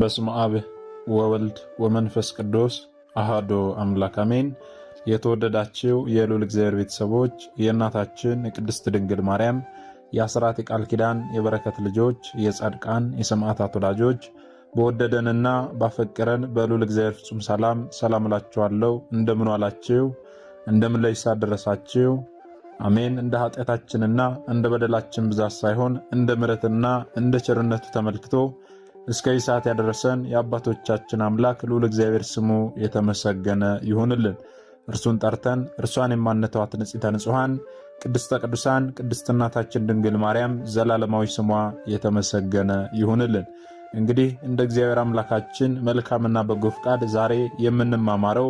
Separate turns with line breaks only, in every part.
በስመ አብ ወወልድ ወመንፈስ ቅዱስ አሐዱ አምላክ አሜን። የተወደዳችሁ የልዑል እግዚአብሔር ቤተሰቦች የእናታችን የቅድስት ድንግል ማርያም የአስራት የቃል ኪዳን የበረከት ልጆች የጻድቃን የሰማዕታት ወዳጆች በወደደንና ባፈቀረን በልዑል እግዚአብሔር ፍጹም ሰላም እላችኋለሁ። እንደምን ዋላችሁ? እንደምን ለይሳ ደረሳችሁ? አሜን። እንደ ኃጢአታችንና እንደ በደላችን ብዛት ሳይሆን እንደ ምሕረትና እንደ ቸርነቱ ተመልክቶ እስከ ሰዓት ያደረሰን የአባቶቻችን አምላክ ልዑል እግዚአብሔር ስሙ የተመሰገነ ይሁንልን። እርሱን ጠርተን እርሷን የማንተዋት ንጽሕተ ንጹሐን ቅድስተ ቅዱሳን ቅድስት እናታችን ድንግል ማርያም ዘላለማዊ ስሟ የተመሰገነ ይሁንልን። እንግዲህ እንደ እግዚአብሔር አምላካችን መልካምና በጎ ፍቃድ ዛሬ የምንማማረው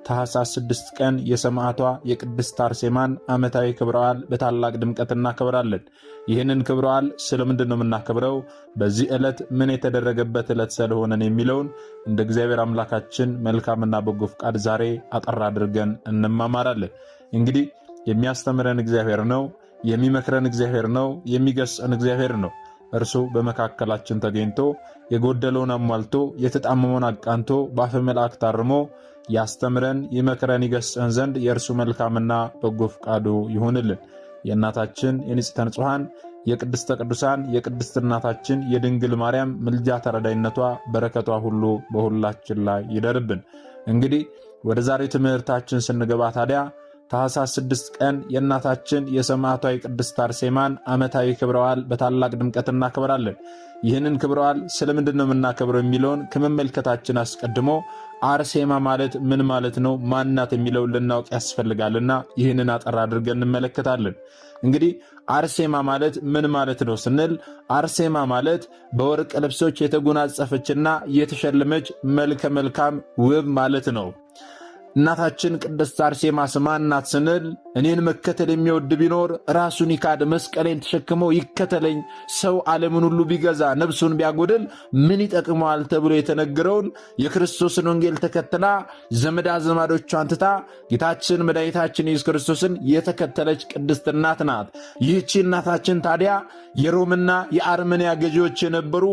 ታኅሳስ 6 ቀን የሰማዕቷ የቅድስት አርሴማን ዓመታዊ ክብረ በዓል በታላቅ ድምቀት እናከብራለን። ይህንን ክብረ በዓል ስለምንድን ነው የምናከብረው? በዚህ ዕለት ምን የተደረገበት ዕለት ስለሆነን የሚለውን እንደ እግዚአብሔር አምላካችን መልካምና በጎ ፍቃድ ዛሬ አጠር አድርገን እንማማራለን። እንግዲህ የሚያስተምረን እግዚአብሔር ነው፣ የሚመክረን እግዚአብሔር ነው፣ የሚገስጸን እግዚአብሔር ነው። እርሱ በመካከላችን ተገኝቶ የጎደለውን አሟልቶ የተጣመመውን አቃንቶ በአፈ መልአክ ታርሞ ያስተምረን ይመክረን ይገስጸን ዘንድ የእርሱ መልካምና በጎ ፍቃዱ ይሁንልን። የእናታችን የንጽሕተ ንጹሐን የቅድስተ ቅዱሳን የቅድስት እናታችን የድንግል ማርያም ምልጃ ተረዳይነቷ በረከቷ ሁሉ በሁላችን ላይ ይደርብን። እንግዲህ ወደ ዛሬ ትምህርታችን ስንገባ ታዲያ ታኅሳስ 6 ቀን የእናታችን የሰማዕቷ የቅድስት አርሴማን ዓመታዊ ክብረ በዓል በታላቅ ድምቀት እናከብራለን። ይህንን ክብረ በዓል ስለምንድን ነው የምናከብረው የሚለውን ከመመልከታችን አስቀድሞ አርሴማ ማለት ምን ማለት ነው፣ ማናት የሚለውን ልናውቅ ያስፈልጋልና ይህንን አጠር አድርገን እንመለከታለን። እንግዲህ አርሴማ ማለት ምን ማለት ነው ስንል አርሴማ ማለት በወርቅ ልብሶች የተጎናጸፈችና የተሸለመች መልከ መልካም ውብ ማለት ነው። እናታችን ቅድስት አርሴማ ማን ናት ስንል እኔን መከተል የሚወድ ቢኖር ራሱን ይካድ መስቀሌን ተሸክሞ ይከተለኝ፣ ሰው ዓለምን ሁሉ ቢገዛ ነፍሱን ቢያጎድል ምን ይጠቅመዋል ተብሎ የተነገረውን የክርስቶስን ወንጌል ተከትላ ዘመድ አዝማዶቿን ትታ ጌታችን መድኃኒታችን ኢየሱስ ክርስቶስን የተከተለች ቅድስት እናት ናት። ይህቺ እናታችን ታዲያ የሮምና የአርመንያ ገዢዎች የነበሩ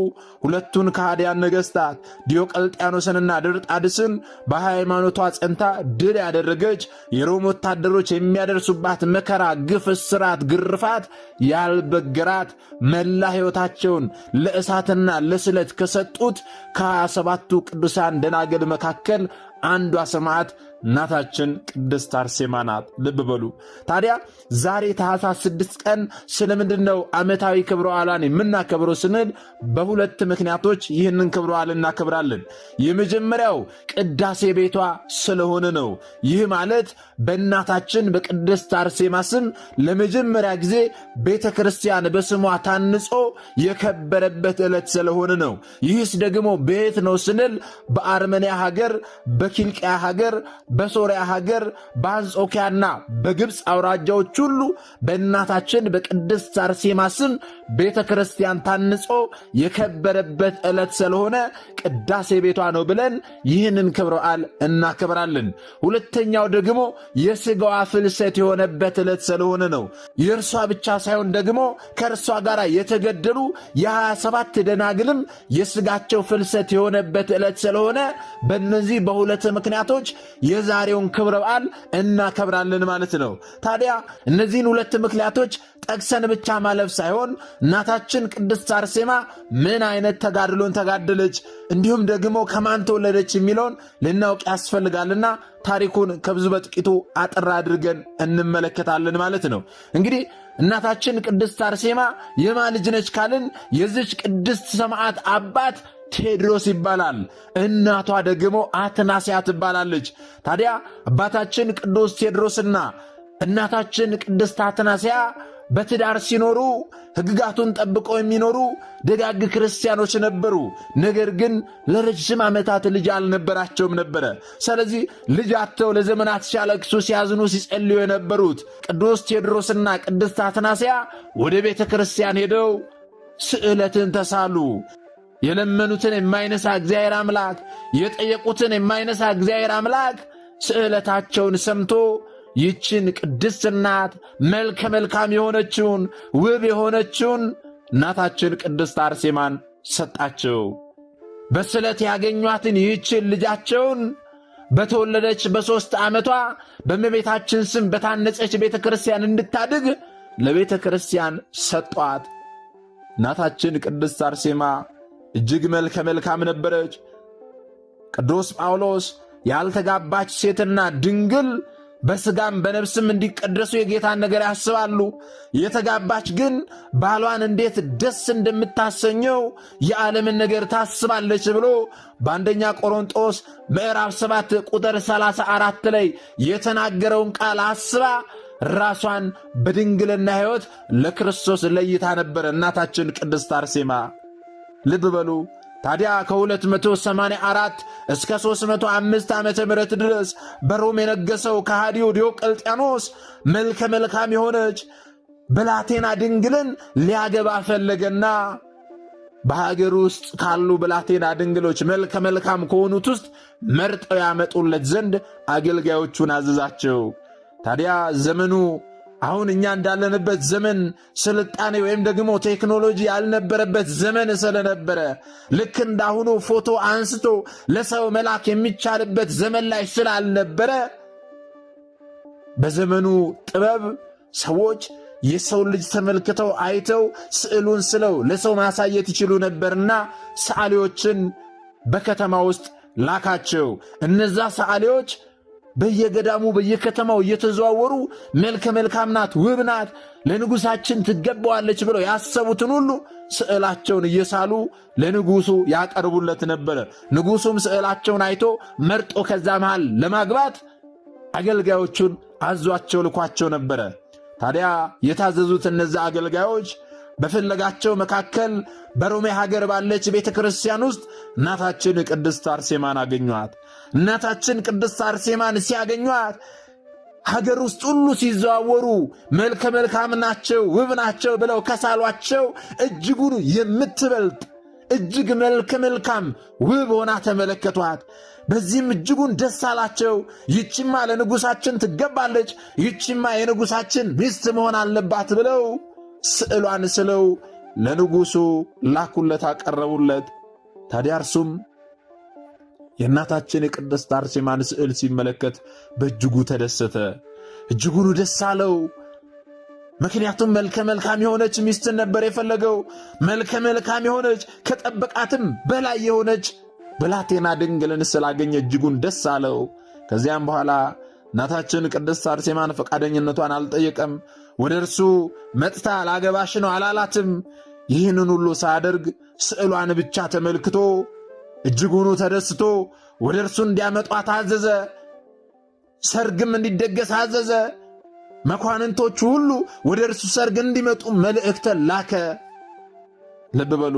ሁለቱን ከሃዲያን ነገሥታት ዲዮቅልጥያኖስንና ድርጣድስን በሃይማኖቷ ጸንታ ድል ያደረገች የሮም ወታደሮች የሚያደርሱባት መከራ፣ ግፍ፣ እስራት፣ ግርፋት ያልበገራት መላ ሕይወታቸውን ለእሳትና ለስለት ከሰጡት ከ27ቱ ቅዱሳን ደናግል መካከል አንዷ ሰማዕት እናታችን ቅድስት አርሴማ ናት። ልብ በሉ። ታዲያ ዛሬ ታኅሳስ 6 ቀን ስለምንድን ነው ዓመታዊ ክብረ በዓሏን የምናከብረው ስንል በሁለት ምክንያቶች ይህንን ክብረ በዓል እናከብራለን። የመጀመሪያው ቅዳሴ ቤቷ ስለሆነ ነው። ይህ ማለት በእናታችን በቅድስት አርሴማ ስም ለመጀመሪያ ጊዜ ቤተ ክርስቲያን በስሟ ታንጾ የከበረበት ዕለት ስለሆነ ነው። ይህስ ደግሞ በየት ነው ስንል በአርመንያ ሀገር፣ በኪልቅያ ሀገር፣ በሶሪያ ሀገር፣ በአንጾኪያና በግብፅ አውራጃዎች ሁሉ በእናታችን በቅድስት አርሴማ ስም ቤተ ክርስቲያን ታንጾ የከበረበት ዕለት ስለሆነ ቅዳሴ ቤቷ ነው ብለን ይህንን ክብረ በዓል እናከብራለን። ሁለተኛው ደግሞ የሥጋዋ ፍልሰት የሆነበት ዕለት ስለሆነ ነው። የእርሷ ብቻ ሳይሆን ደግሞ ከእርሷ ጋር የተገደሉ የ27 ደናግልም የሥጋቸው ፍልሰት የሆነበት ዕለት ስለሆነ በእነዚህ በሁለት ምክንያቶች የዛሬውን ክብረ በዓል እናከብራለን ማለት ነው። ታዲያ እነዚህን ሁለት ምክንያቶች ጠቅሰን ብቻ ማለፍ ሳይሆን እናታችን ቅድስት አርሴማ ምን አይነት ተጋድሎን ተጋደለች፣ እንዲሁም ደግሞ ከማን ተወለደች የሚለውን ልናውቅ ያስፈልጋልና ታሪኩን ከብዙ በጥቂቱ አጠር አድርገን እንመለከታለን ማለት ነው። እንግዲህ እናታችን ቅድስት አርሴማ የማን ልጅ ነች ካልን የዚች ቅድስት ሰማዕት አባት ቴዎድሮስ ይባላል። እናቷ ደግሞ አትናስያ ትባላለች። ታዲያ አባታችን ቅዱስ ቴዎድሮስና እናታችን ቅድስት አትናስያ በትዳር ሲኖሩ ሕግጋቱን ጠብቀው የሚኖሩ ደጋግ ክርስቲያኖች ነበሩ። ነገር ግን ለረጅም ዓመታት ልጅ አልነበራቸውም ነበረ። ስለዚህ ልጅ አጥተው ለዘመናት ሲያለቅሱ፣ ሲያዝኑ፣ ሲጸልዩ የነበሩት ቅዱስ ቴዎድሮስና ቅድስት አትናስያ ወደ ቤተ ክርስቲያን ሄደው ስዕለትን ተሳሉ። የለመኑትን የማይነሳ እግዚአብሔር አምላክ፣ የጠየቁትን የማይነሳ እግዚአብሔር አምላክ ስዕለታቸውን ሰምቶ ይችን ቅድስት እናት መልከ መልካም የሆነችውን ውብ የሆነችውን እናታችን ቅድስት አርሴማን ሰጣቸው። በስለት ያገኟትን ይህችን ልጃቸውን በተወለደች በ3 ዓመቷ በእመቤታችን ስም በታነጸች ቤተ ክርስቲያን እንድታድግ ለቤተ ክርስቲያን ሰጧት። እናታችን ቅድስት አርሴማ እጅግ መልከ መልካም ነበረች። ቅዱስ ጳውሎስ ያልተጋባች ሴትና ድንግል በሥጋም በነፍስም እንዲቀደሱ የጌታን ነገር ያስባሉ፣ የተጋባች ግን ባሏን እንዴት ደስ እንደምታሰኘው የዓለምን ነገር ታስባለች ብሎ በአንደኛ ቆሮንጦስ ምዕራፍ 7 ቁጥር 34 ላይ የተናገረውን ቃል አስባ ራሷን በድንግልና ሕይወት ለክርስቶስ ለይታ ነበረ እናታችን ቅድስት አርሴማ። ልብ በሉ ታዲያ ከ284 እስከ 305 ዓመተ ምህረት ድረስ በሮም የነገሰው ከሃዲው ዲዮቅልጥያኖስ መልከ መልካም የሆነች ብላቴና ድንግልን ሊያገባ ፈለገና በሀገር ውስጥ ካሉ ብላቴና ድንግሎች መልከ መልካም ከሆኑት ውስጥ መርጠው ያመጡለት ዘንድ አገልጋዮቹን አዘዛቸው። ታዲያ ዘመኑ አሁን እኛ እንዳለንበት ዘመን ስልጣኔ ወይም ደግሞ ቴክኖሎጂ ያልነበረበት ዘመን ስለነበረ ልክ እንዳሁኑ ፎቶ አንስቶ ለሰው መላክ የሚቻልበት ዘመን ላይ ስላልነበረ በዘመኑ ጥበብ ሰዎች የሰው ልጅ ተመልክተው አይተው ስዕሉን ስለው ለሰው ማሳየት ይችሉ ነበርና ሰዓሊዎችን በከተማ ውስጥ ላካቸው። እነዛ ሰዓሊዎች በየገዳሙ በየከተማው እየተዘዋወሩ መልከ መልካም ናት፣ ውብ ናት፣ ለንጉሳችን ትገባዋለች ብለው ያሰቡትን ሁሉ ስዕላቸውን እየሳሉ ለንጉሱ ያቀርቡለት ነበረ። ንጉሱም ስዕላቸውን አይቶ መርጦ ከዛ መሃል ለማግባት አገልጋዮቹን አዟቸው ልኳቸው ነበረ። ታዲያ የታዘዙት እነዛ አገልጋዮች በፍለጋቸው መካከል በሮሜ ሀገር ባለች ቤተ ክርስቲያን ውስጥ እናታችን ቅድስት አርሴማን አገኟት። እናታችን ቅድስት አርሴማን ሲያገኟት ሀገር ውስጥ ሁሉ ሲዘዋወሩ መልከ መልካም ናቸው፣ ውብ ናቸው ብለው ከሳሏቸው እጅጉን የምትበልጥ እጅግ መልከ መልካም ውብ ሆና ተመለከቷት። በዚህም እጅጉን ደስ አላቸው። ይቺማ ለንጉሳችን ትገባለች፣ ይቺማ የንጉሳችን ሚስት መሆን አለባት ብለው ስዕሏን ስለው ለንጉሱ ላኩለት፣ አቀረቡለት። ታዲያ እርሱም የእናታችን የቅድስት አርሴማን ስዕል ሲመለከት በእጅጉ ተደሰተ፣ እጅጉን ደስ አለው። ምክንያቱም መልከ መልካም የሆነች ሚስትን ነበር የፈለገው። መልከ መልካም የሆነች ከጠበቃትም በላይ የሆነች ብላቴና ድንግልን ስላገኘ እጅጉን ደስ አለው። ከዚያም በኋላ እናታችን ቅድስት አርሴማን ፈቃደኝነቷን አልጠየቀም። ወደ እርሱ መጥታ ላገባሽ ነው አላላትም። ይህንን ሁሉ ሳያደርግ ስዕሏን ብቻ ተመልክቶ እጅጉኑ ተደስቶ ወደ እርሱ እንዲያመጧት አዘዘ። ሰርግም እንዲደገስ አዘዘ። መኳንንቶቹ ሁሉ ወደ እርሱ ሰርግ እንዲመጡ መልእክተን ላከ። ልብ በሉ፣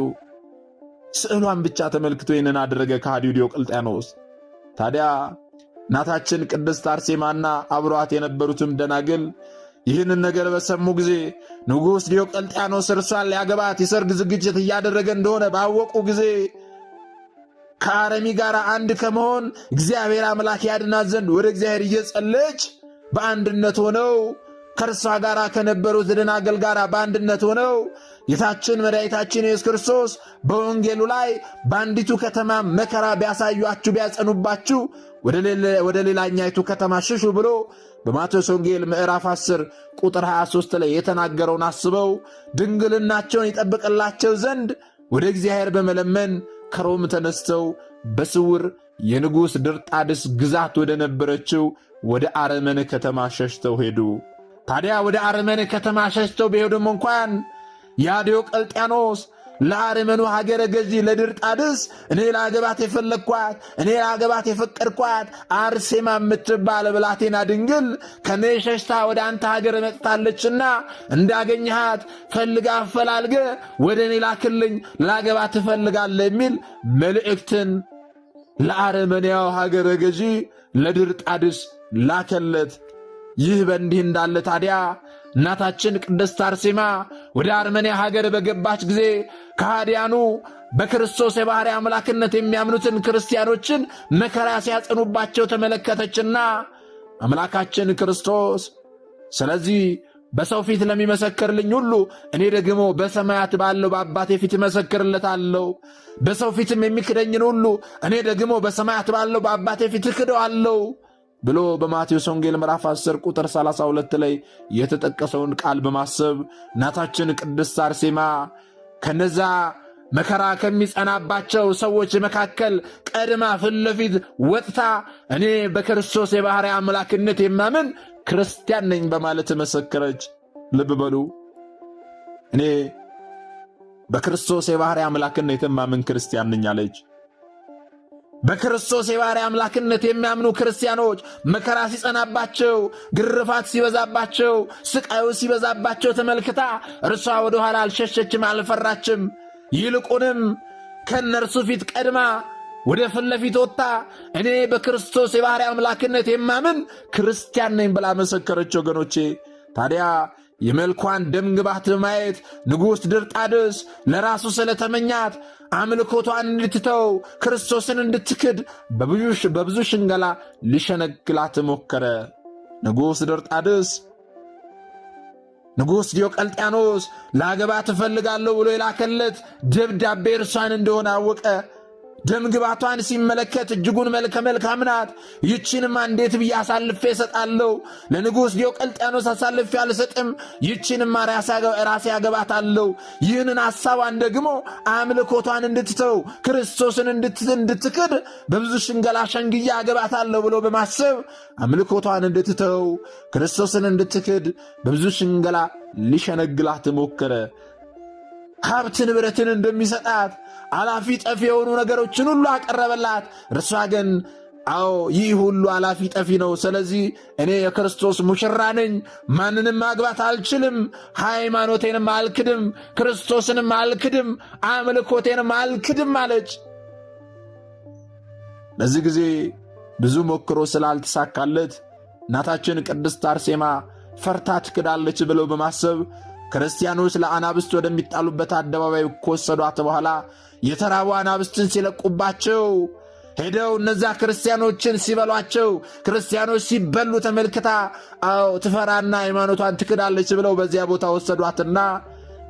ስዕሏን ብቻ ተመልክቶ ይህንን አደረገ ከሃዲው ዲዮቅልጥያኖስ። ታዲያ እናታችን ቅድስት አርሴማና አብሯት የነበሩትም ደናግል ይህንን ነገር በሰሙ ጊዜ ንጉሥ ዲዮቅልጥያኖስ እርሷን ሊያገባት የሰርግ ዝግጅት እያደረገ እንደሆነ ባወቁ ጊዜ ከአረሚ ጋር አንድ ከመሆን እግዚአብሔር አምላክ ያድናት ዘንድ ወደ እግዚአብሔር እየጸለች በአንድነት ሆነው ከእርሷ ጋር ከነበሩት ደናግል ጋር በአንድነት ሆነው ጌታችን መድኃኒታችን ኢየሱስ ክርስቶስ በወንጌሉ ላይ በአንዲቱ ከተማ መከራ ቢያሳዩአችሁ ቢያጸኑባችሁ ወደ ሌላኛይቱ ከተማ ሽሹ ብሎ በማቴዎስ ወንጌል ምዕራፍ 10 ቁጥር 23 ላይ የተናገረውን አስበው ድንግልናቸውን ይጠብቅላቸው ዘንድ ወደ እግዚአብሔር በመለመን ከሮም ተነስተው በስውር የንጉሥ ድርጣድስ ግዛት ወደ ነበረችው ወደ አረመን ከተማ ሸሽተው ሄዱ። ታዲያ ወደ አረመን ከተማ ሸሽተው ቢሄዱም እንኳን ያ ዲዮቅልጥያኖስ ለአረመኑ ሀገረ ገዢ ለድርጣድስ እኔ ላገባት የፈለግኳት እኔ ላገባት የፈቀድኳት አርሴማ የምትባል ብላቴና ድንግል ከኔ ሸሽታ ወደ አንተ ሀገር መጥታለችና እንዳገኘሃት ፈልጋ አፈላልገ ወደ እኔ ላክልኝ፣ ላገባት እፈልጋለሁ የሚል መልእክትን ለአረመንያው ሀገረ ገዢ ለድርጣድስ ላከለት። ይህ በእንዲህ እንዳለ ታዲያ እናታችን ቅድስት አርሴማ ወደ አርመንያ ሀገር በገባች ጊዜ ከሃዲያኑ በክርስቶስ የባሕርይ አምላክነት የሚያምኑትን ክርስቲያኖችን መከራ ሲያጸኑባቸው ተመለከተችና አምላካችን ክርስቶስ ስለዚህ በሰው ፊት ለሚመሰክርልኝ ሁሉ እኔ ደግሞ በሰማያት ባለው በአባቴ ፊት እመሰክርለታለሁ። በሰው ፊትም የሚክደኝን ሁሉ እኔ ደግሞ በሰማያት ባለው በአባቴ ፊት እክደዋለሁ ብሎ በማቴዎስ ወንጌል ምዕራፍ 10 ቁጥር 32 ላይ የተጠቀሰውን ቃል በማሰብ እናታችን ቅድስት አርሴማ ከነዛ መከራ ከሚጸናባቸው ሰዎች መካከል ቀድማ ፊት ለፊት ወጥታ እኔ በክርስቶስ የባሕርይ አምላክነት የማምን ክርስቲያን ነኝ በማለት መሰከረች። ልብ በሉ፣ እኔ በክርስቶስ የባሕርይ አምላክነት የማምን ክርስቲያን ነኝ አለች። በክርስቶስ የባሕርይ አምላክነት የሚያምኑ ክርስቲያኖች መከራ ሲጸናባቸው፣ ግርፋት ሲበዛባቸው፣ ስቃዩ ሲበዛባቸው ተመልክታ እርሷ ወደ ኋላ አልሸሸችም፣ አልፈራችም። ይልቁንም ከእነርሱ ፊት ቀድማ ወደ ፊት ለፊት ወጥታ እኔ በክርስቶስ የባሕርይ አምላክነት የማምን ክርስቲያን ነኝ ብላ መሰከረች። ወገኖቼ ታዲያ የመልኳን ደምግባት በማየት ንጉሥ ድርጣድስ ለራሱ ስለተመኛት አምልኮቷን እንድትተው ክርስቶስን እንድትክድ በብዙ ሽንገላ ሊሸነግላት ሞከረ። ንጉሥ ድርጣድስ ንጉሥ ዲዮቅልጥያኖስ ላገባት እፈልጋለሁ ብሎ የላከለት ደብዳቤ እርሷን እንደሆነ አወቀ። ደምግባቷን ሲመለከት እጅጉን መልከ መልካም ናት። ይህችንማ እንዴት ብዬ አሳልፌ እሰጣለሁ? ለንጉሥ ዲዮቅልጥያኖስ አሳልፌ አልሰጥም። ይህችንማ ራሴ አገባታለሁ። ይህንን ሐሳቧን ደግሞ አምልኮቷን እንድትተው ክርስቶስን እንድትክድ በብዙ ሽንገላ ሸንግያ አገባታለሁ ብሎ በማሰብ አምልኮቷን እንድትተው ክርስቶስን እንድትክድ በብዙ ሽንገላ ሊሸነግላት ሞከረ። ሀብት ንብረትን እንደሚሰጣት አላፊ ጠፊ የሆኑ ነገሮችን ሁሉ አቀረበላት። እርሷ ግን አዎ ይህ ሁሉ አላፊ ጠፊ ነው፣ ስለዚህ እኔ የክርስቶስ ሙሽራ ነኝ፣ ማንንም ማግባት አልችልም፣ ሃይማኖቴንም አልክድም፣ ክርስቶስንም አልክድም፣ አምልኮቴንም አልክድም አለች። በዚህ ጊዜ ብዙ ሞክሮ ስላልተሳካለት እናታችን ቅድስት አርሴማ ፈርታ ትክዳለች ብለው በማሰብ ክርስቲያኖች ለአናብስት ወደሚጣሉበት አደባባይ ከወሰዷት በኋላ የተራቡ አናብስትን ሲለቁባቸው ሄደው እነዛ ክርስቲያኖችን ሲበሏቸው ክርስቲያኖች ሲበሉ ተመልክታ አዎ ትፈራና ሃይማኖቷን ትክዳለች ብለው በዚያ ቦታ ወሰዷትና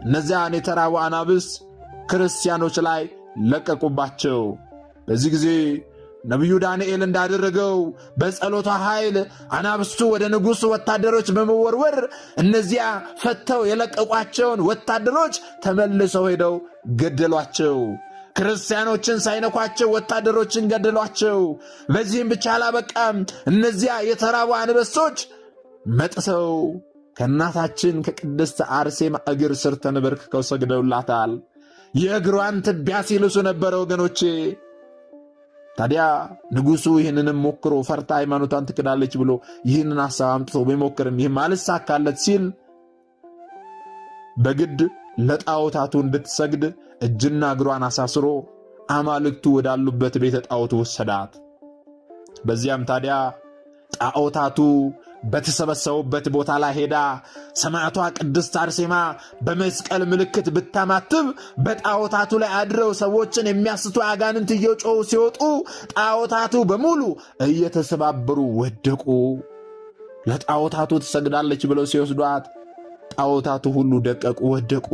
እነዚያን የተራቡ አናብስት ክርስቲያኖች ላይ ለቀቁባቸው። በዚህ ጊዜ ነቢዩ ዳንኤል እንዳደረገው በጸሎቷ ኃይል አናብስቱ ወደ ንጉሡ ወታደሮች በመወርወር እነዚያ ፈተው የለቀቋቸውን ወታደሮች ተመልሰው ሄደው ገደሏቸው። ክርስቲያኖችን ሳይነኳቸው ወታደሮችን ገደሏቸው። በዚህም ብቻ አላበቃም። እነዚያ የተራቡ አንበሶች መጥተው ከእናታችን ከቅድስት አርሴማ እግር ስር ተንበርክከው ሰግደውላታል። የእግሯን ትቢያ ሲልሱ ነበረ ወገኖቼ። ታዲያ ንጉሡ ይህንንም ሞክሮ ፈርታ ሃይማኖቷን ትክዳለች ብሎ ይህንን ሐሳብ አምጥቶ ቢሞክርም ይህም አልሳካለት ሲል በግድ ለጣዖታቱ እንድትሰግድ እጅና እግሯን አሳስሮ አማልክቱ ወዳሉበት ቤተ ጣዖቱ ወሰዳት። በዚያም ታዲያ ጣዖታቱ በተሰበሰቡበት ቦታ ላይ ሄዳ ሰማዕቷ ቅድስት አርሴማ በመስቀል ምልክት ብታማትብ በጣዖታቱ ላይ አድረው ሰዎችን የሚያስቱ አጋንንት እየጮሁ ሲወጡ ጣዖታቱ በሙሉ እየተሰባበሩ ወደቁ። ለጣዖታቱ ትሰግዳለች ብለው ሲወስዷት ጣዖታቱ ሁሉ ደቀቁ፣ ወደቁ።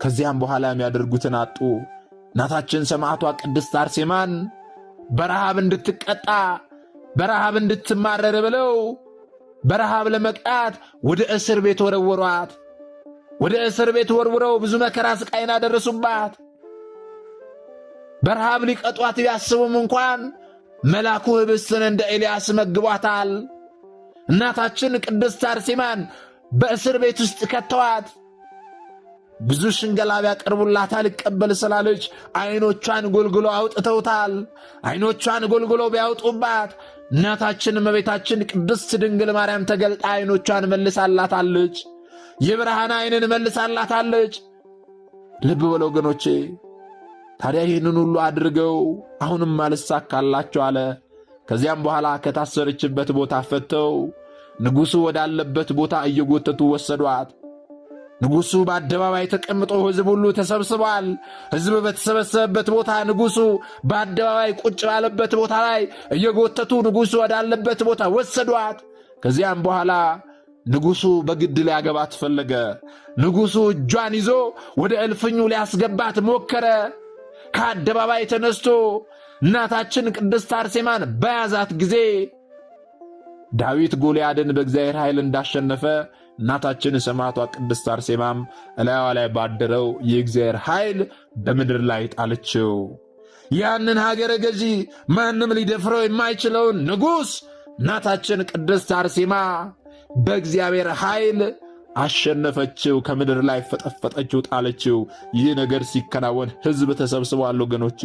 ከዚያም በኋላ የሚያደርጉትን አጡ። እናታችን ሰማዕቷ ቅድስት አርሴማን በረሃብ እንድትቀጣ በረሃብ እንድትማረር ብለው በረሃብ ለመቅጣት ወደ እስር ቤት ወረወሯት። ወደ እስር ቤት ወርውረው ብዙ መከራ ስቃይን አደረሱባት። በረሃብ ሊቀጧት ቢያስቡም እንኳን መልአኩ ኅብስትን እንደ ኤልያስ መግቧታል። እናታችን ቅድስት አርሴማን በእስር ቤት ውስጥ ከተዋት። ብዙ ሽንገላ ቢያቀርቡላት አልቀበል ስላለች ዓይኖቿን ጎልጉሎ አውጥተውታል። ዓይኖቿን ጎልጉሎ ቢያውጡባት እናታችን እመቤታችን ቅድስት ድንግል ማርያም ተገልጣ ዓይኖቿን መልሳላታለች። የብርሃን ዓይንን መልሳላታለች። ልብ በሉ ወገኖቼ። ታዲያ ይህንን ሁሉ አድርገው አሁንም አልሳካላቸው አለ። ከዚያም በኋላ ከታሰረችበት ቦታ ፈተው ንጉሡ ወዳለበት ቦታ እየጎተቱ ወሰዷት። ንጉሡ በአደባባይ ተቀምጦ ሕዝብ ሁሉ ተሰብስቧል። ሕዝብ በተሰበሰበበት ቦታ ንጉሡ በአደባባይ ቁጭ ባለበት ቦታ ላይ እየጎተቱ ንጉሡ ወዳለበት ቦታ ወሰዷት። ከዚያም በኋላ ንጉሡ በግድ ሊያገባት ፈለገ። ንጉሡ እጇን ይዞ ወደ እልፍኙ ሊያስገባት ሞከረ። ከአደባባይ ተነስቶ እናታችን ቅድስት አርሴማን በያዛት ጊዜ ዳዊት ጎልያድን በእግዚአብሔር ኃይል እንዳሸነፈ እናታችን ሰማዕቷ ቅድስት አርሴማም እላይዋ ላይ ባደረው የእግዚአብሔር ኃይል በምድር ላይ ጣለችው። ያንን ሀገረ ገዢ ማንም ሊደፍረው የማይችለውን ንጉሥ እናታችን ቅድስት አርሴማ በእግዚአብሔር ኃይል አሸነፈችው፣ ከምድር ላይ ፈጠፈጠችው፣ ጣለችው። ይህ ነገር ሲከናወን ሕዝብ ተሰብስቧል ወገኖቼ።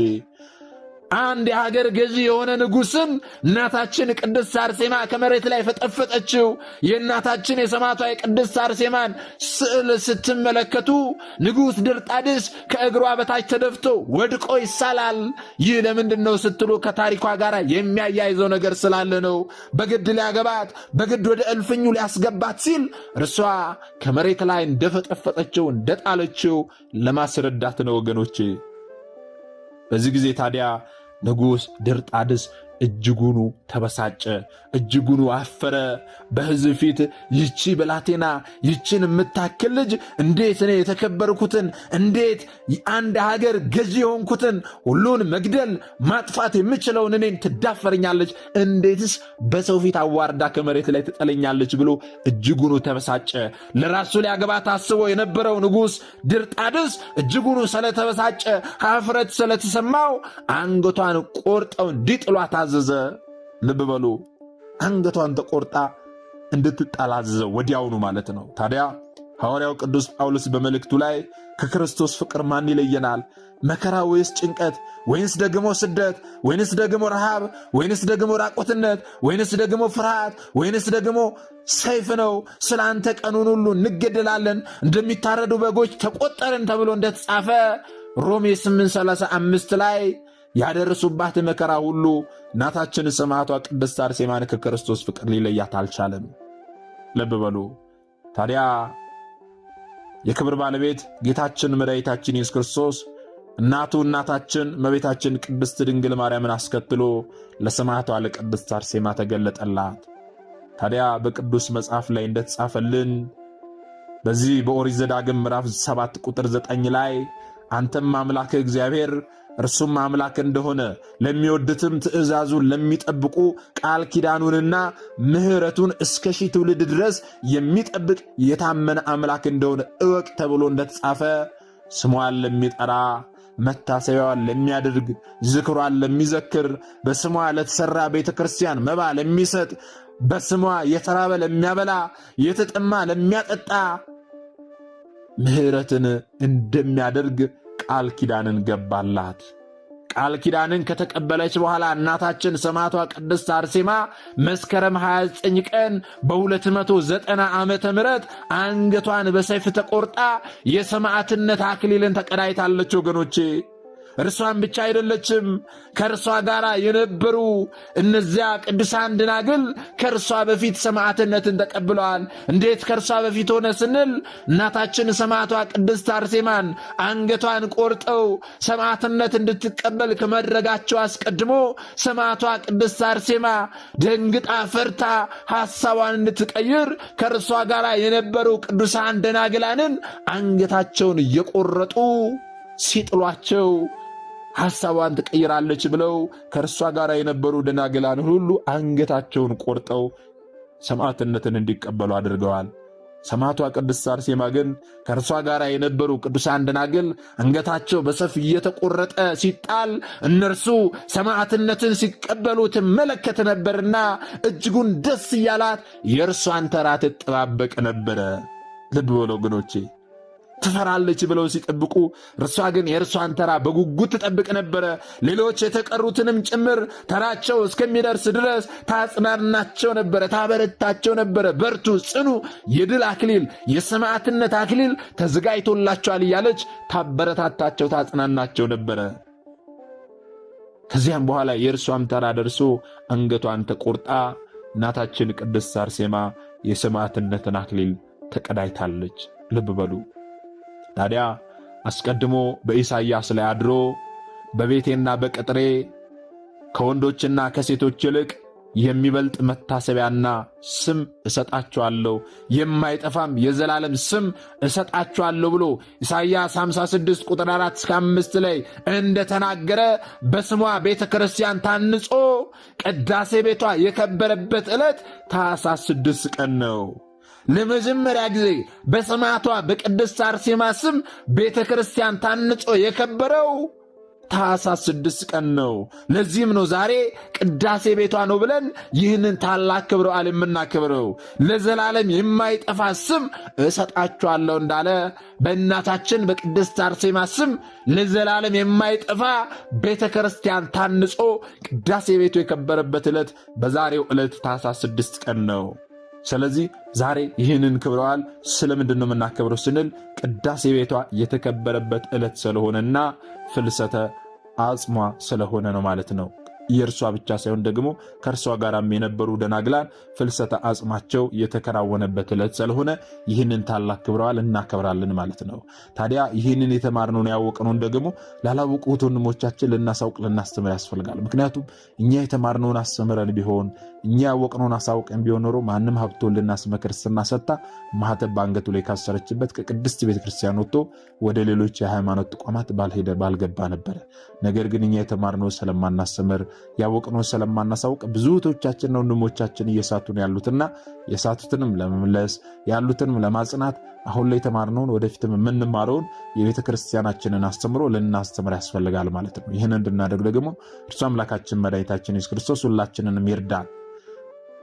አንድ የሀገር ገዢ የሆነ ንጉሥን እናታችን ቅድስት አርሴማ ከመሬት ላይ ፈጠፈጠችው። የእናታችን የሰማዕቷ የቅድስት አርሴማን ስዕል ስትመለከቱ ንጉሥ ድርጣድስ ከእግሯ በታች ተደፍቶ ወድቆ ይሳላል። ይህ ለምንድን ነው ስትሉ ከታሪኳ ጋር የሚያያይዘው ነገር ስላለ ነው። በግድ ሊያገባት፣ በግድ ወደ እልፍኙ ሊያስገባት ሲል እርሷ ከመሬት ላይ እንደፈጠፈጠችው እንደጣለችው ለማስረዳት ነው ወገኖቼ። በዚህ ጊዜ ታዲያ ንጉሥ ድርጣድስ እጅጉኑ ተበሳጨ፣ እጅጉኑ አፈረ። በሕዝብ ፊት ይቺ ብላቴና ይችን የምታክል ልጅ እንዴት እኔ የተከበርኩትን እንዴት አንድ ሀገር ገዢ የሆንኩትን ሁሉን መግደል ማጥፋት የምችለውን እኔን ትዳፈረኛለች? እንዴትስ በሰው ፊት አዋርዳ ከመሬት ላይ ትጠለኛለች? ብሎ እጅጉኑ ተበሳጨ። ለራሱ ሊያገባት አስቦ የነበረው ንጉሥ ድርጣድስ እጅጉኑ ስለተበሳጨ ኀፍረት ስለተሰማው አንገቷን ቆርጠው እንዲጥሏት አዘዘ። ልብ በሉ፣ አንገቷን ተቆርጣ እንድትጣል አዘዘው ወዲያውኑ ማለት ነው። ታዲያ ሐዋርያው ቅዱስ ጳውሎስ በመልእክቱ ላይ ከክርስቶስ ፍቅር ማን ይለየናል? መከራ ወይስ ጭንቀት ወይንስ ደግሞ ስደት ወይንስ ደግሞ ረሃብ ወይንስ ደግሞ ራቆትነት ወይንስ ደግሞ ፍርሃት ወይንስ ደግሞ ሰይፍ ነው? ስለ አንተ ቀኑን ሁሉ እንገደላለን፣ እንደሚታረዱ በጎች ተቆጠርን ተብሎ እንደተጻፈ ሮሜ 8:35 ላይ ያደረሱባት መከራ ሁሉ እናታችን ሰማዕቷ ቅድስት አርሴማን ከክርስቶስ ፍቅር ሊለያት አልቻለም። ልብ በሉ። ታዲያ የክብር ባለቤት ጌታችን መድኃኒታችን ኢየሱስ ክርስቶስ እናቱ እናታችን እመቤታችን ቅድስት ድንግል ማርያምን አስከትሎ ለሰማዕቷ ለቅድስት አርሴማ ተገለጠላት። ታዲያ በቅዱስ መጽሐፍ ላይ እንደተጻፈልን በዚህ በኦሪት ዘዳግም ምዕራፍ 7 ቁጥር 9 ላይ አንተም አምላክህ እግዚአብሔር እርሱም አምላክ እንደሆነ ለሚወድትም ትእዛዙን ለሚጠብቁ ቃል ኪዳኑንና ምሕረቱን እስከ ሺህ ትውልድ ድረስ የሚጠብቅ የታመነ አምላክ እንደሆነ እወቅ ተብሎ እንደተጻፈ ስሟን ለሚጠራ መታሰቢያዋን ለሚያደርግ ዝክሯን ለሚዘክር በስሟ ለተሠራ ቤተ ክርስቲያን መባ ለሚሰጥ በስሟ የተራበ ለሚያበላ የተጠማ ለሚያጠጣ ምሕረትን እንደሚያደርግ ቃል ኪዳንን ገባላት። ቃል ኪዳንን ከተቀበለች በኋላ እናታችን ሰማዕቷ ቅድስት አርሴማ መስከረም 29 ቀን በ290 ዓመተ ምህረት አንገቷን በሰይፍ ተቆርጣ የሰማዕትነት አክሊልን ተቀዳይታለች ወገኖቼ። እርሷን ብቻ አይደለችም፣ ከእርሷ ጋር የነበሩ እነዚያ ቅዱሳን ደናግል ከእርሷ በፊት ሰማዕትነትን ተቀብለዋል። እንዴት ከእርሷ በፊት ሆነ ስንል እናታችን ሰማዕቷ ቅድስት አርሴማን አንገቷን ቆርጠው ሰማዕትነት እንድትቀበል ከመድረጋቸው አስቀድሞ ሰማዕቷ ቅድስት አርሴማ ደንግጣ ፈርታ ሐሳቧን እንድትቀይር ከእርሷ ጋር የነበሩ ቅዱሳን ደናግላንን አንገታቸውን እየቆረጡ ሲጥሏቸው ሐሳቧን ትቀይራለች ብለው ከእርሷ ጋር የነበሩ ደናግላን ሁሉ አንገታቸውን ቆርጠው ሰማዕትነትን እንዲቀበሉ አድርገዋል። ሰማዕቷ ቅድስት አርሴማ ግን ከእርሷ ጋር የነበሩ ቅዱሳን ደናግል አንገታቸው በሰይፍ እየተቆረጠ ሲጣል እነርሱ ሰማዕትነትን ሲቀበሉ ትመለከት ነበርና እጅጉን ደስ እያላት የእርሷን ተራ ትጠባበቅ ነበረ። ልብ በሉ ወገኖቼ፣ ትፈራለች ብለው ሲጠብቁ እርሷ ግን የእርሷን ተራ በጉጉት ትጠብቅ ነበረ። ሌሎች የተቀሩትንም ጭምር ተራቸው እስከሚደርስ ድረስ ታጽናናቸው ነበረ፣ ታበረታቸው ነበረ። በርቱ፣ ጽኑ፣ የድል አክሊል የሰማዕትነት አክሊል ተዘጋጅቶላቸዋል እያለች ታበረታታቸው፣ ታጽናናቸው ነበረ። ከዚያም በኋላ የእርሷም ተራ ደርሶ አንገቷን ተቆርጣ እናታችን ቅድስት አርሴማ የሰማዕትነትን አክሊል ተቀዳይታለች። ልብ በሉ። ታዲያ አስቀድሞ በኢሳይያስ ላይ አድሮ በቤቴና በቅጥሬ ከወንዶችና ከሴቶች ይልቅ የሚበልጥ መታሰቢያና ስም እሰጣቸዋለሁ፣ የማይጠፋም የዘላለም ስም እሰጣቸዋለሁ ብሎ ኢሳይያስ 56 ቁጥር 4 እስከ 5 ላይ እንደተናገረ በስሟ ቤተ ክርስቲያን ታንጾ ቅዳሴ ቤቷ የከበረበት ዕለት ታኅሳስ 6 ቀን ነው። ለመጀመሪያ ጊዜ በሰማዕቷ በቅድስት አርሴማ ስም ቤተ ክርስቲያን ታንጾ የከበረው ታኅሳስ 6 ቀን ነው። ለዚህም ነው ዛሬ ቅዳሴ ቤቷ ነው ብለን ይህንን ታላቅ ክብረ በዓል የምናከብረው። ለዘላለም የማይጠፋ ስም እሰጣቸዋለሁ እንዳለ በእናታችን በቅድስት አርሴማ ስም ለዘላለም የማይጠፋ ቤተ ክርስቲያን ታንጾ ቅዳሴ ቤቱ የከበረበት ዕለት በዛሬው ዕለት ታኅሳስ 6 ቀን ነው። ስለዚህ ዛሬ ይህንን ክብረ በዓል ስለምንድን ነው የምናከብረው ስንል ቅዳሴ ቤቷ የተከበረበት ዕለት ስለሆነና ፍልሰተ አጽሟ ስለሆነ ነው ማለት ነው። የእርሷ ብቻ ሳይሆን ደግሞ ከእርሷ ጋራም የነበሩ ደናግላን ፍልሰተ አጽማቸው የተከናወነበት ዕለት ስለሆነ ይህንን ታላቅ ክብረ በዓል እናከብራለን ማለት ነው። ታዲያ ይህንን የተማርነውን ያወቅነውን ደግሞ ላላወቁት ወንድሞቻችን ልናሳውቅ ልናስተምር ያስፈልጋል። ምክንያቱም እኛ የተማርነውን አስተምረን ቢሆን እኛ ያወቅነውን አሳውቀን ቢሆን ኖሮ ማንም ሀብቶልና ስመ ክርስትና ሰጥታ ማኅተብ በአንገቱ ላይ ካሰረችበት ከቅድስት ቤተ ክርስቲያን ወጥቶ ወደ ሌሎች የሃይማኖት ተቋማት ባልሄደ ባልገባ ነበረ። ነገር ግን እኛ የተማርነውን ስለማናስተምር ያወቅነውን ስለማናሳውቅ ብዙ እህቶቻችንና ወንድሞቻችን እየሳቱን ያሉትና የሳቱትንም ለመመለስ ያሉትንም ለማጽናት አሁን ላይ የተማርነውን ወደፊትም የምንማረውን የቤተ ክርስቲያናችንን አስተምሮ ልናስተምር ያስፈልጋል ማለት ነው። ይህን እንድናደርግ ደግሞ እርሱ አምላካችን መድኃኒታችን ኢየሱስ ክርስቶስ ሁላችንንም ይርዳን።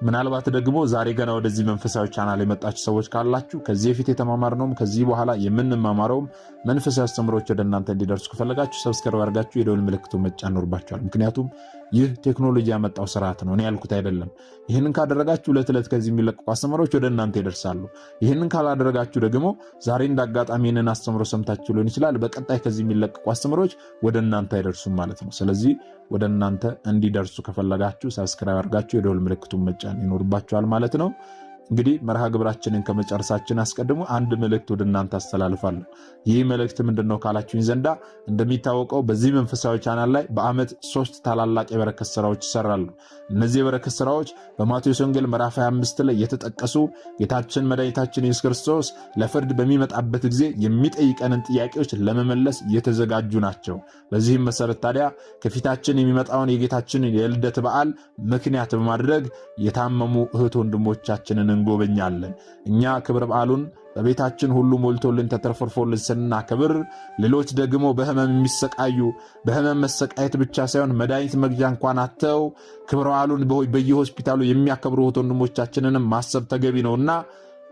ምናልባት ደግሞ ዛሬ ገና ወደዚህ መንፈሳዊ ቻናል የመጣችሁ ሰዎች ካላችሁ ከዚህ በፊት የተማማርነውም ከዚህ በኋላ የምንማማረውም መንፈሳዊ አስተምሮች ወደ እናንተ እንዲደርሱ ከፈለጋችሁ ሰብስክራይብ አድርጋችሁ የደወል ምልክቱን መጫን ይኖርባችኋል። ምክንያቱም ይህ ቴክኖሎጂ ያመጣው ስርዓት ነው፣ እኔ ያልኩት አይደለም። ይህንን ካደረጋችሁ ዕለት ዕለት ከዚህ የሚለቀቁ አስተምሮች ወደ እናንተ ይደርሳሉ። ይህንን ካላደረጋችሁ ደግሞ ዛሬ እንዳጋጣሚ ይህንን አስተምሮ ሰምታችሁ ሊሆን ይችላል፣ በቀጣይ ከዚህ የሚለቀቁ አስተምሮች ወደ እናንተ አይደርሱም ማለት ነው። ስለዚህ ወደ እናንተ እንዲደርሱ ከፈለጋችሁ ሰብስክራይብ አድርጋችሁ የደወል ምልክቱን መጫን ይኖርባችኋል ማለት ነው። እንግዲህ መርሃ ግብራችንን ከመጨረሳችን አስቀድሞ አንድ መልእክት ወደ እናንተ አስተላልፋለሁ። ይህ መልእክት ምንድነው ካላችሁኝ ዘንዳ እንደሚታወቀው በዚህ መንፈሳዊ ቻናል ላይ በዓመት 3 ታላላቅ የበረከት ስራዎች ይሰራሉ። እነዚህ የበረከት ስራዎች በማቴዎስ ወንጌል ምዕራፍ 25 ላይ የተጠቀሱ ጌታችን መድኃኒታችን ኢየሱስ ክርስቶስ ለፍርድ በሚመጣበት ጊዜ የሚጠይቀንን ጥያቄዎች ለመመለስ የተዘጋጁ ናቸው። በዚህም መሰረት ታዲያ ከፊታችን የሚመጣውን የጌታችንን የልደት በዓል ምክንያት በማድረግ የታመሙ እህት ወንድሞቻችንን እንጎበኛለን። እኛ ክብረ በዓሉን በቤታችን ሁሉ ሞልቶልን ተትረፍርፎልን ስናከብር ሌሎች ደግሞ በህመም የሚሰቃዩ በህመም መሰቃየት ብቻ ሳይሆን መድኃኒት መግዣ እንኳን አጥተው ክብረ በዓሉን በየሆስፒታሉ የሚያከብሩ ወንድሞቻችንንም ማሰብ ተገቢ ነውና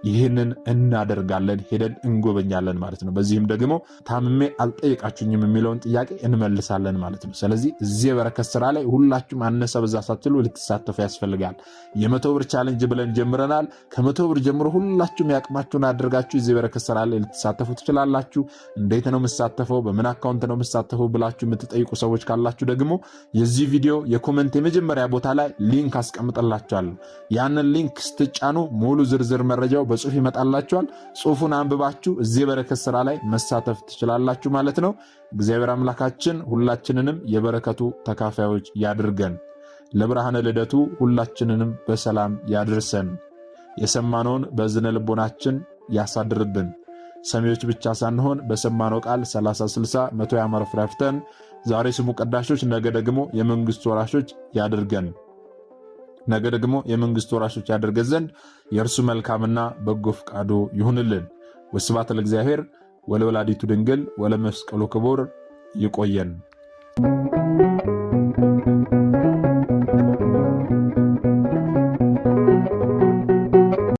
ይህንን እናደርጋለን፣ ሄደን እንጎበኛለን ማለት ነው። በዚህም ደግሞ ታምሜ አልጠየቃችሁኝም የሚለውን ጥያቄ እንመልሳለን ማለት ነው። ስለዚህ እዚህ የበረከት ስራ ላይ ሁላችሁም አነሰ በዛ ሳትሉ ልትሳተፉ ያስፈልጋል። የ100 ብር ቻሌንጅ ብለን ጀምረናል። ከ100 ብር ጀምሮ ሁላችሁም ያቅማችሁን አድርጋችሁ እዚህ የበረከት ስራ ላይ ልትሳተፉ ትችላላችሁ። እንዴት ነው የምሳተፈው፣ በምን አካውንት ነው የምሳተፈው ብላችሁ የምትጠይቁ ሰዎች ካላችሁ ደግሞ የዚህ ቪዲዮ የኮሜንት የመጀመሪያ ቦታ ላይ ሊንክ አስቀምጥላችኋለሁ። ያንን ሊንክ ስትጫኑ ሙሉ ዝርዝር መረጃው በጽሁፍ ይመጣላችኋል። ጽሁፉን አንብባችሁ እዚህ የበረከት ስራ ላይ መሳተፍ ትችላላችሁ ማለት ነው። እግዚአብሔር አምላካችን ሁላችንንም የበረከቱ ተካፋዮች ያድርገን። ለብርሃነ ልደቱ ሁላችንንም በሰላም ያድርሰን። የሰማነውን በዝነ ልቦናችን ያሳድርብን። ሰሚዎች ብቻ ሳንሆን በሰማነው ቃል 30፣ 60፣ 100 ያማረ ፍሬ አፍርተን ዛሬ ስሙ ቀዳሾች ነገ ደግሞ የመንግስቱ ወራሾች ያድርገን። ነገ ደግሞ የመንግስቱ ወራሾች ያደርገን ዘንድ የእርሱ መልካምና በጎ ፈቃዱ ይሁንልን። ወስብሐት ለእግዚአብሔር ወለወላዲቱ ድንግል ወለመስቀሉ ክቡር። ይቆየን።